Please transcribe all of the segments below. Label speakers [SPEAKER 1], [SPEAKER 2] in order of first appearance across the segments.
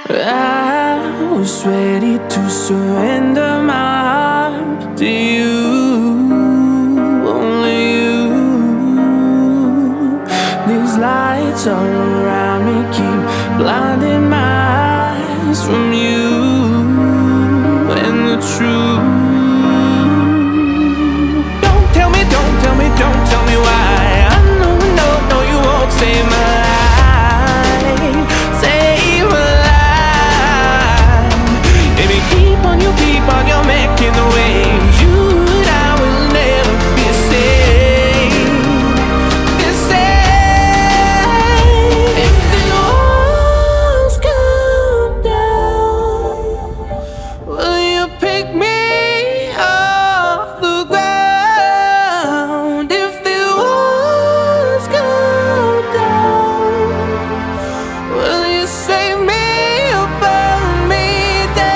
[SPEAKER 1] I was ready to surrender my heart to you, only you. These lights all around me keep blinding my eyes from you and the truth. Don't tell me, don't tell me, don't tell me why. I know, no, no, you won't save my life, save my life. Baby, keep on, you keep on, you're making the waves. You and I will never be the same, the same. If the walls come down, will you pick me off the ground? If the walls come down, will you save me or burn me down?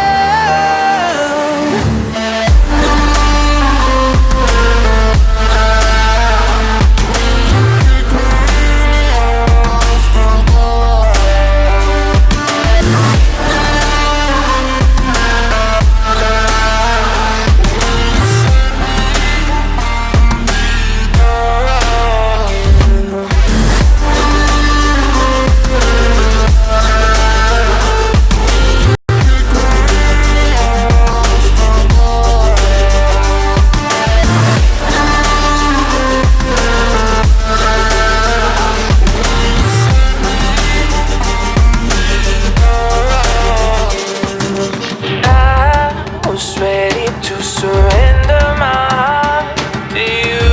[SPEAKER 1] I was ready to surrender my heart to you,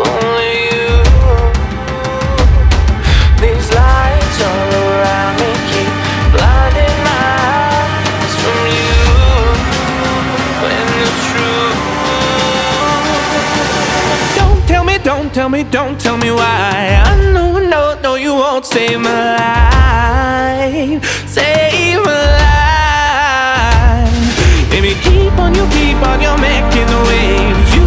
[SPEAKER 1] only you. These lights all around me keep blinding my eyes from you and the truth. Don't tell me, don't tell me, don't tell me why. I know, no, no, you won't save my life, save my life. Baby, keep on, you keep on, you're making the waves. You